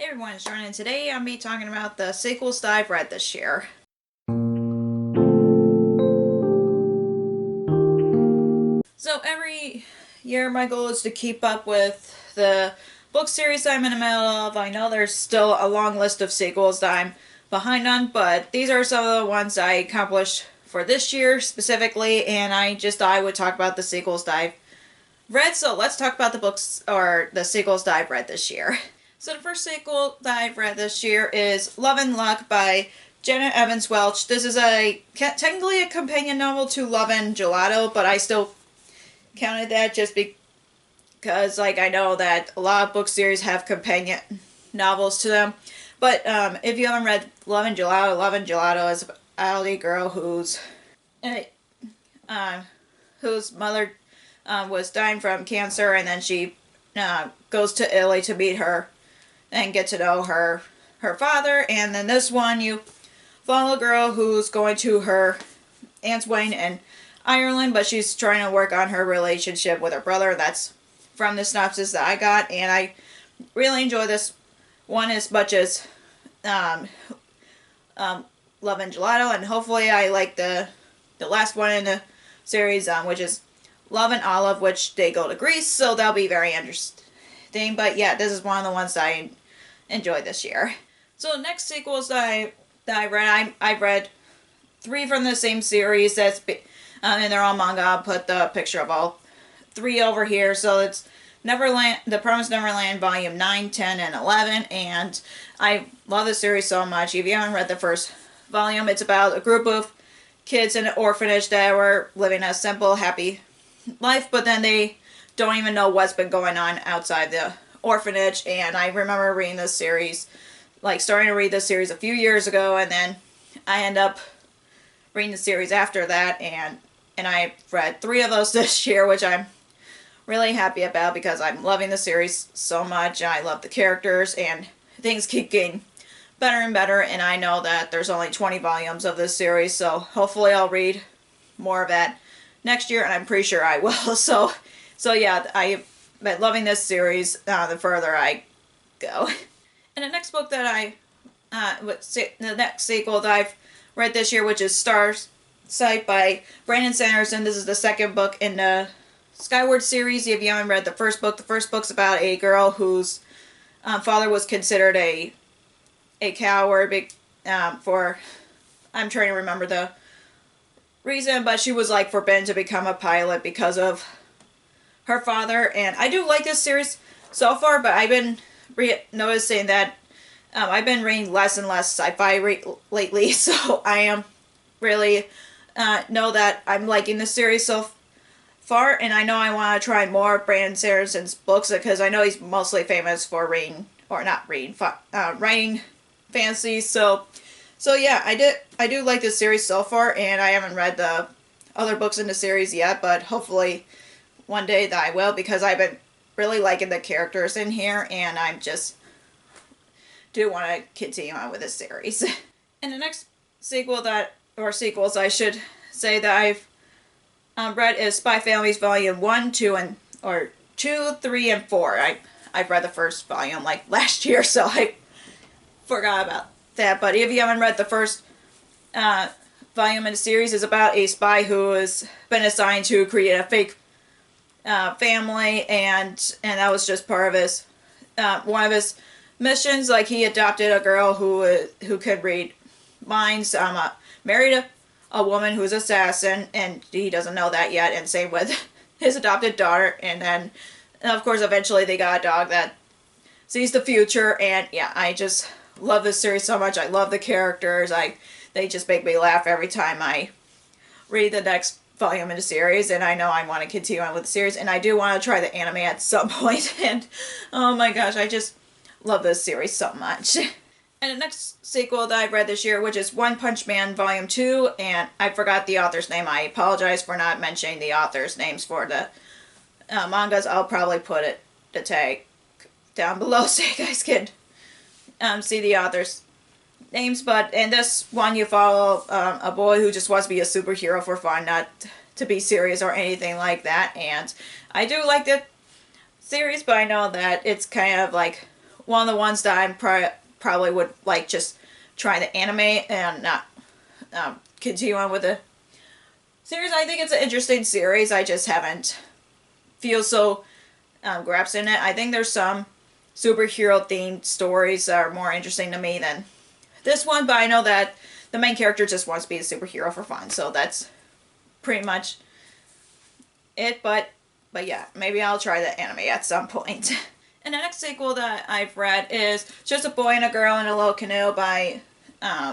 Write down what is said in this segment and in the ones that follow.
Hey everyone, it's Jordan, and today I'm be talking about the sequels that I've read this year. So every year my goal is to keep up with the book series I'm in the middle of. I know there's still a long list of sequels that I'm behind on, but these are some of the ones I accomplished for this year specifically, and I just thought I would talk about the sequels that I've read. So let's talk about the books or the sequels that I've read this year. So the first sequel that I've read this year is Love and Luck by Janet Evans Welch. This is technically a companion novel to Love and Gelato, but I still counted that just because I know that a lot of book series have companion novels to them. But if you haven't read Love and Gelato is about a girl uh, whose mother was dying from cancer, and then she goes to Italy to meet her and get to know her father. And then this one, you follow a girl who's going to her aunt's wedding in Ireland, but she's trying to work on her relationship with her brother. That's from the synopsis that I got, and I really enjoy this one as much as um, Love and Gelato, and hopefully I like the last one in the series, which is Love and Olive, which they go to Greece, so that'll be very interesting. But yeah, this is one of the ones that I enjoyed this year. So the next sequels that I read, I've read three from the same series. And they're all manga. I'll put the picture of all three over here. So it's Neverland, The Promised Neverland, Volume 9, 10, and 11. And I love this series so much. If you haven't read the first volume, it's about a group of kids in an orphanage that were living a simple, happy life, but then they don't even know what's been going on outside the orphanage. And I remember reading this series, starting to read this series a few years ago, and then I end up reading the series after that, and I read three of those this year, which I'm really happy about because I'm loving the series so much. I love the characters, and things keep getting better and better, and I know that there's only 20 volumes of this series, so hopefully I'll read more of that next year, and I'm pretty sure I will. So yeah, I've been loving this series the further I go. And the next book that the next sequel that I've read this year, which is Starsight by Brandon Sanderson. This is the second book in the Skyward series. If you haven't read the first book's about a girl whose father was considered a coward for, I'm trying to remember the reason, but she was forbidden to become a pilot because of her father. And I do like this series so far, but I've been noticing that I've been reading less and less sci-fi lately, so I am really know that I'm liking this series so far, and I know I want to try more of Brandon Sanderson's books because I know he's mostly famous for writing fantasy. So yeah, I do like this series so far, and I haven't read the other books in the series yet, but hopefully one day that I will, because I've been really liking the characters in here, and I'm just do want to continue on with this series. And the next sequels I should say that I've read is Spy Families Volume 1, 2, or 2, 3, and 4. I've read the first volume last year, so I forgot about that. But if you haven't read the first volume in the series, is about a spy who has been assigned to create a fake family, and that was just part of his one of his missions. He adopted a girl who could read minds. Married a woman who's an assassin, and he doesn't know that yet. And same with his adopted daughter. And then, of course, eventually they got a dog that sees the future. And yeah, I just love this series so much. I love the characters. They just make me laugh every time I read the next volume in the series, and I know I want to continue on with the series, and I do want to try the anime at some point. And oh my gosh, I just love this series so much. And the next sequel that I've read this year, which is One Punch Man Volume 2, and I forgot the author's name. I apologize for not mentioning the author's names for the mangas. I'll probably put the tag down below so you guys can see the author's names. But in this one, you follow a boy who just wants to be a superhero for fun, not to be serious or anything like that. And I do like the series, but I know that it's kind of one of the ones that I probably would like just try to animate and not continue on with the series. I think it's an interesting series. I just haven't feel so grasped in it. I think there's some superhero themed stories that are more interesting to me than this one, but I know that the main character just wants to be a superhero for fun, so that's pretty much it. But yeah, maybe I'll try the anime at some point. And the next sequel that I've read is Just a Boy and a Girl in a Little Canoe by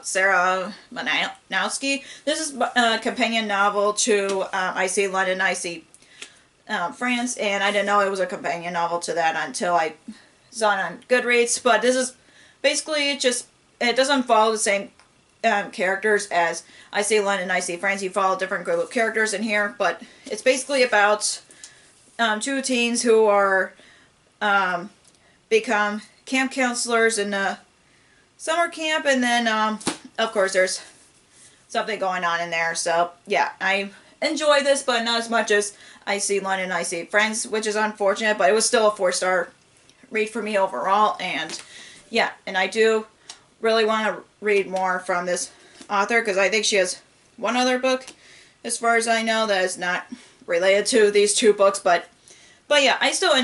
Sarah Manowski. This is a companion novel to I See London, I See France, and I didn't know it was a companion novel to that until I saw it on Goodreads. But this is basically just, it doesn't follow the same characters as I See London, I See France. You follow a different group of characters in here, but it's basically about two teens who are become camp counselors in a summer camp, and then of course there's something going on in there. So yeah, I enjoy this, but not as much as I See London, I See France, which is unfortunate, but it was still a 4-star read for me overall. And yeah, and I do really want to read more from this author, because I think she has one other book, as far as I know, that is not related to these two books. But yeah, I still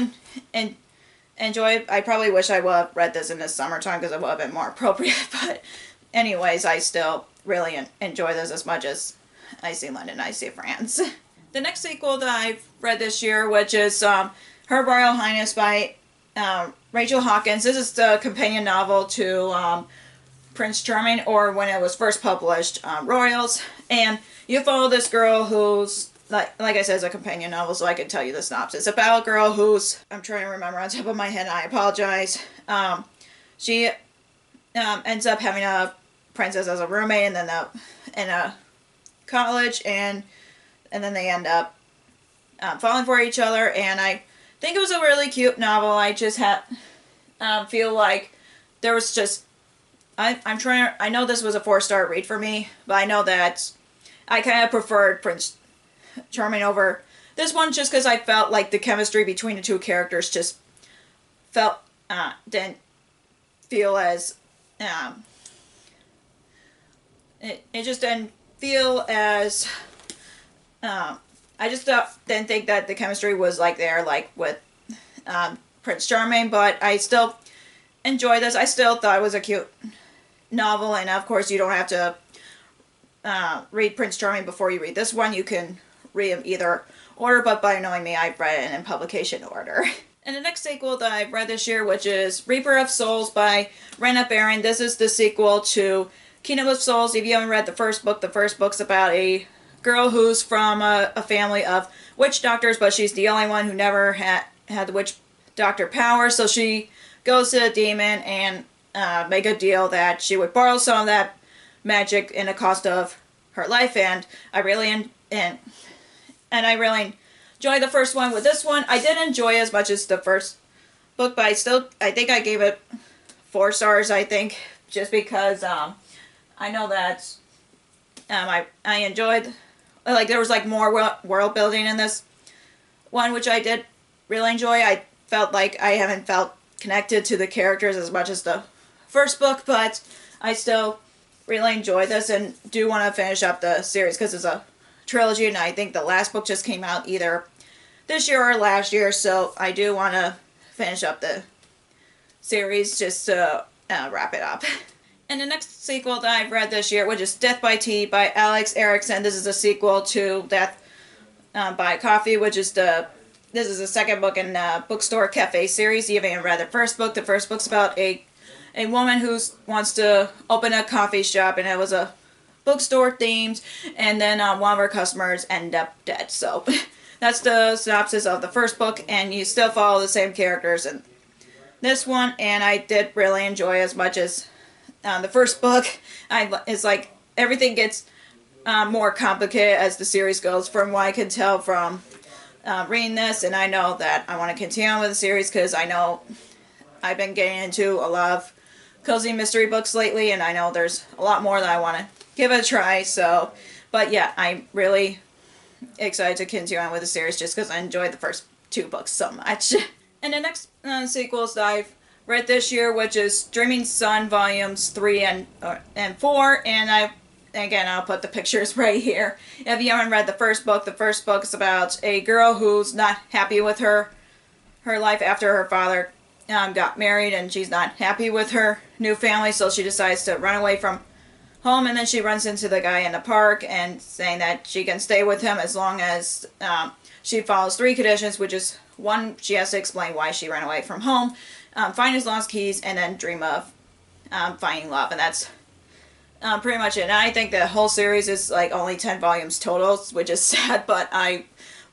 enjoy it. I probably wish I would have read this in the summertime, because it would have been more appropriate. But anyways, I still really enjoy this as much as I See London, I See France. The next sequel that I've read this year, which is Her Royal Highness by Rachel Hawkins. This is the companion novel to Prince Charming, or when it was first published, Royals. And you follow this girl who's, like I said, it's a companion novel, so I can tell you the synopsis. It's about a girl who's, I'm trying to remember on top of my head, I apologize. She ends up having a princess as a roommate, and then in a college, and then they end up falling for each other. And I think it was a really cute novel. I just feel like there was just, I know this was a 4-star read for me, but I know that I kind of preferred Prince Charming over this one, just because I felt like the chemistry between the two characters just didn't feel as it just didn't feel as I just didn't think that the chemistry was like there, like with Prince Charming. But I still enjoyed this. I still thought it was a cute novel, and of course you don't have to read Prince Charming before you read this one. You can read them either order, but by knowing me, I've read it in publication order. And the next sequel that I've read this year, which is Reaper of Souls by Rena Barron. This is the sequel to Kingdom of Souls. If you haven't read the first book's about a girl who's from a family of witch doctors, but she's the only one who never had the witch doctor power. So she goes to the demon and make a deal that she would borrow some of that magic in the cost of her life. And I really I really enjoyed the first one. With this one, I didn't enjoy as much as the first book, but I think I gave it 4 stars, I think, just because I know that I enjoyed, like, there was like more world building in this one, which I did really enjoy. I felt like I haven't felt connected to the characters as much as the first book, but I still really enjoyed this and do want to finish up the series, because it's a trilogy, and I think the last book just came out either this year or last year, so I do want to finish up the series just to wrap it up. And the next sequel that I've read this year, which is Death by Tea by Alex Erickson. This is a sequel to Death by Coffee, which is this is the second book in the Bookstore Cafe series. You haven't read the first book. The first book's about a woman who wants to open a coffee shop, and it was a bookstore themed, and then one of her customers ended up dead. So that's the synopsis of the first book, and you still follow the same characters in this one, and I did really enjoy as much as the first book. It's like everything gets more complicated as the series goes, from what I can tell from reading this, and I know that I want to continue on with the series, because I know I've been getting into a lot of cozy mystery books lately, and I know there's a lot more that I want to give it a try. So, but yeah, I'm really excited to continue on with the series, just because I enjoyed the first 2 books so much. And the next sequels that I've read this year, which is Dreaming Sun Volumes 3 and 4, and I'll put the pictures right here. If you haven't read the first book is about a girl who's not happy with her life after her father got married, and she's not happy with her new family, so she decides to run away from home, and then she runs into the guy in the park and saying that she can stay with him as long as she follows 3 conditions, which is 1, she has to explain why she ran away from home, find his lost keys, and then dream of finding love, and that's pretty much it. And I think the whole series is like only 10 volumes total, which is sad, but I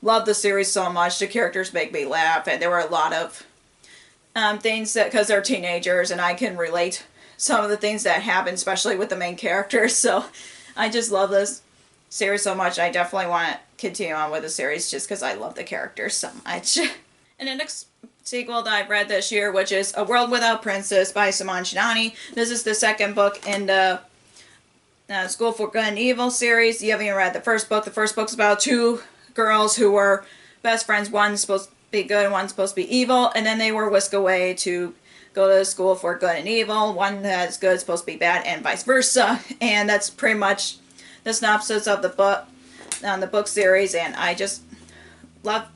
love the series so much. The characters make me laugh, and there were a lot of things that, because they're teenagers, and I can relate some of the things that happen, especially with the main characters. So I just love this series so much. I definitely want to continue on with the series just because I love the characters so much. And the next sequel that I've read this year, which is A World Without Princess by Simone Shinani. This is the second book in the School for Good and Evil series. You haven't even read the first book. The first book's about 2 girls who were best friends. One's supposed to be good and one's supposed to be evil, and then they were whisked away to go to school for good and evil. One that's good is supposed to be bad, and vice versa. And that's pretty much the synopsis of the book series, and I just love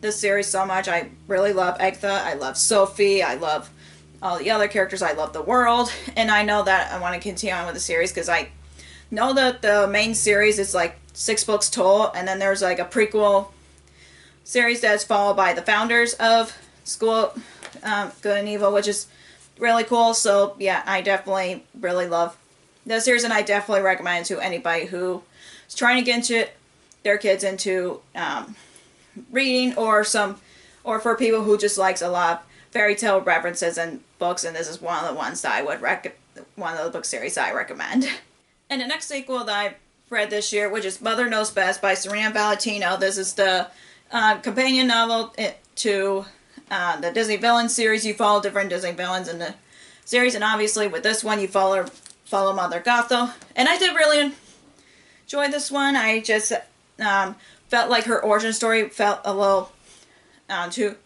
this series so much. I really love Egtha, I love Sophie, I love all the other characters, I love the world, and I know that I want to continue on with the series because I know that the main series is like 6 books total, and then there's like a prequel series that's followed by the founders of School Good and Evil, which is really cool. So yeah, I definitely really love this series, and I definitely recommend it to anybody who is trying to get into their kids into reading, or for people who just likes a lot of fairy tale references and books, and this is one of the ones that I would one of the book series I recommend. And the next sequel that I read this year, which is Mother Knows Best by Serena Valentino. This is the companion novel to the Disney Villains series. You follow different Disney villains in the series, and obviously with this one you follow Mother Gothel. And I did really enjoy this one. I just felt like her origin story felt a little too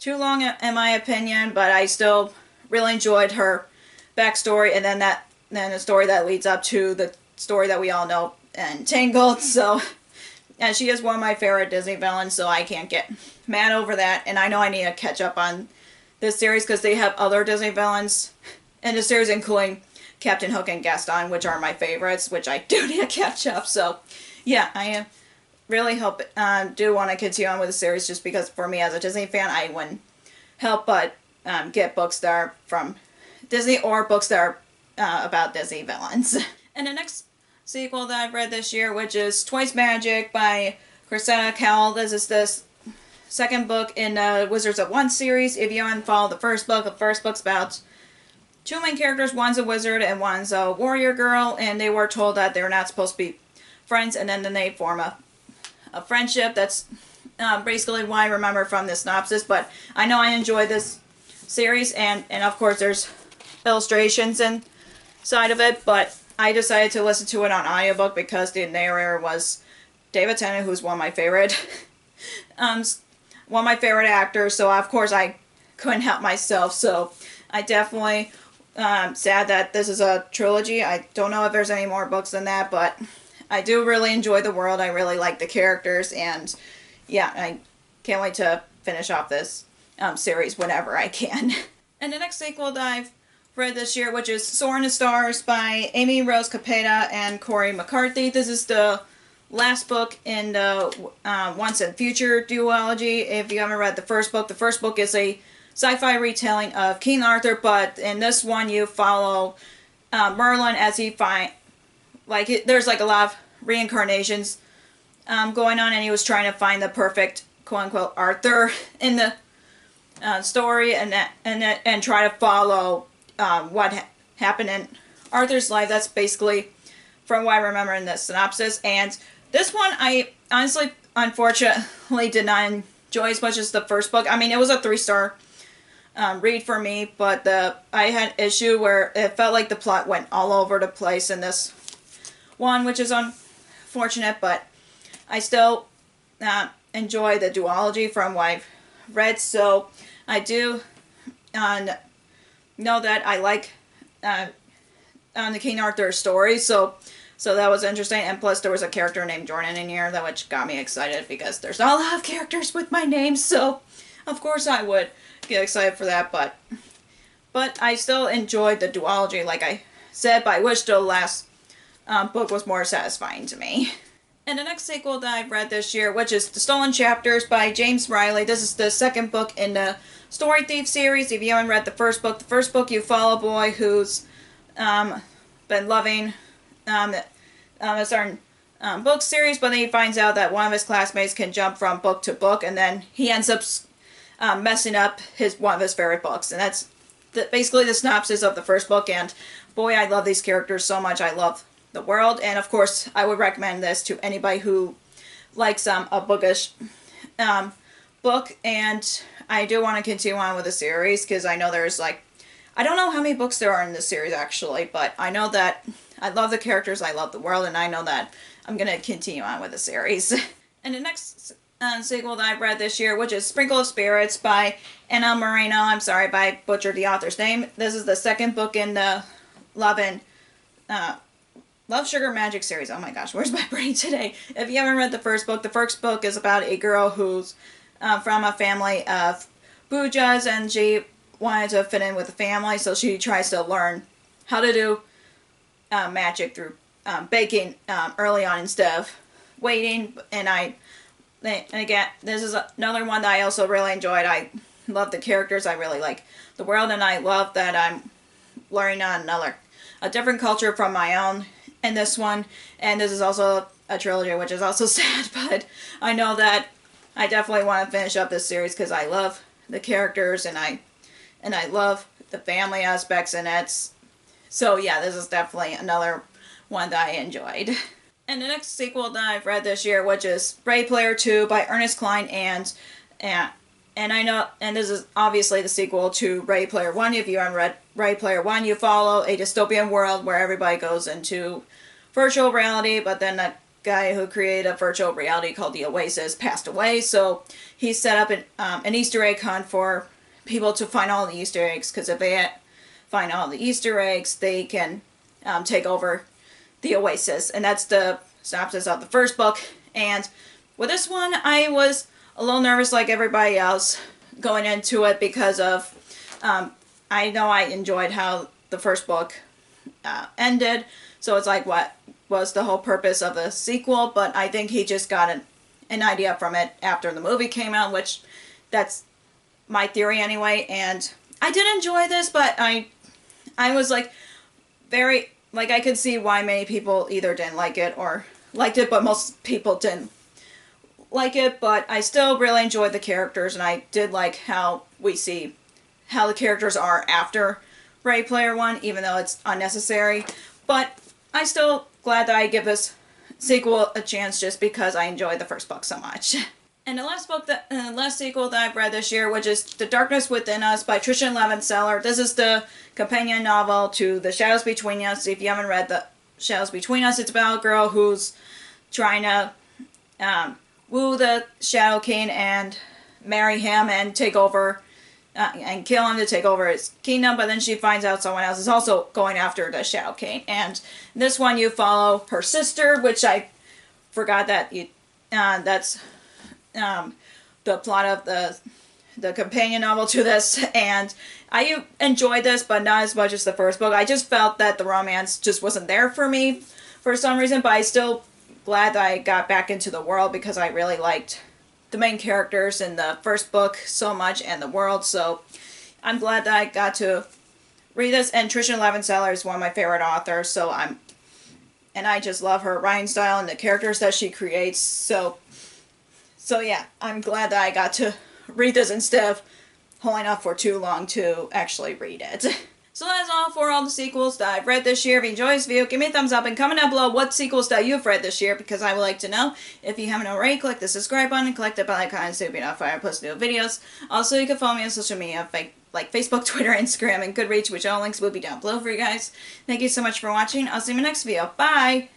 long in my opinion, but I still really enjoyed her backstory, and then the story that leads up to the story that we all know, Entangled. So, and she is one of my favorite Disney villains, so I can't get mad over that. And I know I need to catch up on this series because they have other Disney villains in the series, including Captain Hook and Gaston, which are my favorites, which I do need to catch up. So, yeah, I really do want to continue on with the series, just because for me as a Disney fan, I wouldn't help but get books that are from Disney or books that are about Disney villains. And the next sequel that I've read this year, which is Twice Magic by Cressida Cowell. This is the second book in the Wizards of One series. If you haven't followed the first book's about 2 main characters. One's a wizard and one's a warrior girl, and they were told that they're not supposed to be friends, and then they form a friendship. That's basically what I remember from the synopsis, but I know I enjoyed this series, and of course there's illustrations inside of it, but I decided to listen to it on audiobook because the narrator was David Tennant, who's one of my favorite actors, so of course I couldn't help myself. So I definitely sad that this is a trilogy. I don't know if there's any more books than that, but I do really enjoy the world. I really like the characters, and yeah, I can't wait to finish off this series whenever I can. And the next sequel that I've read this year, which is Soar in the Stars by Amy Rose Capeta and Corey McCarthy. This is the last book in the Once and Future duology. If you haven't read the first book is a sci-fi retelling of King Arthur, but in this one you follow Merlin as he there's like a lot of reincarnations going on, and he was trying to find the perfect quote-unquote Arthur in the story, and try to follow what happened in Arthur's life. That's basically from what I remember in the synopsis. And this one I honestly, unfortunately, did not enjoy as much as the first book. I mean, it was a 3-star read for me, but I had an issue where it felt like the plot went all over the place in this one, which is unfortunate, but I still enjoy the duology from what I've read, so I do know that I like the King Arthur story, so that was interesting. And plus, there was a character named Jordan in here, that which got me excited because there's not a lot of characters with my name, so of course I would get excited for that. But I still enjoyed the duology, like I said, but I wish the last book was more satisfying to me. And the next sequel that I've read this year, which is The Stolen Chapters by James Riley. This is the second book in the Story Thief series. If you haven't read the first book you follow a boy who's been loving a certain book series, but then he finds out that one of his classmates can jump from book to book, and then he ends up messing up one of his favorite books. And that's basically the synopsis of the first book, and boy, I love these characters so much. I love the world, and of course I would recommend this to anybody who likes a bookish book. And I do want to continue on with the series because I know there's I don't know how many books there are in this series actually, but I know that I love the characters, I love the world, and I know that I'm going to continue on with the series. And the next sequel that I've read this year, which is Sprinkle of Spirits by Anna Moreno. I'm sorry if I butchered the author's name. This is the second book in the Love, Sugar, Magic series. Oh my gosh, where's my brain today? If you haven't read the first book is about a girl who's from a family of Bujas, and she wanted to fit in with the family, so she tries to learn how to do magic through baking early on instead of waiting. And again, this is another one that I also really enjoyed. I love the characters, I really like the world, and I love that I'm learning on a different culture from my own in this one. And this is also a trilogy, which is also sad, but I know that I definitely want to finish up this series because I love the characters, and I love the family aspects, and so yeah, this is definitely another one that I enjoyed. And the next sequel that I've read this year, which is Ready Player 2 by Ernest Cline, and I know, and this is obviously the sequel to Ready Player 1. If you haven't read Ready Player 1, you follow a dystopian world where everybody goes into virtual reality, but then the guy who created a virtual reality called the Oasis passed away, so he set up an Easter egg hunt for people to find all the Easter eggs, because if they find all the Easter eggs, they can take over the Oasis. And that's the synopsis of the first book. And with this one, I was a little nervous like everybody else going into it because of I know I enjoyed how the first book ended, so it's like, what was the whole purpose of the sequel? But I think he just got an idea from it after the movie came out, which that's my theory anyway. And I did enjoy this, but I was very I could see why many people either didn't like it or liked it, but most people didn't like it. But I still really enjoyed the characters, and I did like how we see how the characters are after Ready Player 1, even though it's unnecessary. But I'm still glad that I give this sequel a chance just because I enjoyed the first book so much. And the last sequel that I've read this year, which is The Darkness Within Us by Trisha Levenseller. This is the companion novel to The Shadows Between Us. If you haven't read The Shadows Between Us, it's about a girl who's trying to woo the Shadow King and marry him and take over and kill him to take over his kingdom, but then she finds out someone else is also going after the Shadow King. And this one you follow her sister, which I forgot that that's the plot of the companion novel to this. And I enjoyed this, but not as much as the first book. I just felt that the romance just wasn't there for me for some reason, but I still glad that I got back into the world because I really liked the main characters in the first book so much and the world, so I'm glad that I got to read this. And Trisha Levenseller is one of my favorite authors, so I just love her writing style and the characters that she creates, so yeah, I'm glad that I got to read this instead of holding off for too long to actually read it. So that's all for all the sequels that I've read this year. If you enjoyed this video, give me a thumbs up and comment down below what sequels that you've read this year, because I would like to know. If you haven't already, click the subscribe button and click the bell icon so you'll be notified when I post new videos. Also, you can follow me on social media like Facebook, Twitter, Instagram, and Goodreads, which all links will be down below for you guys. Thank you so much for watching. I'll see you in my next video. Bye!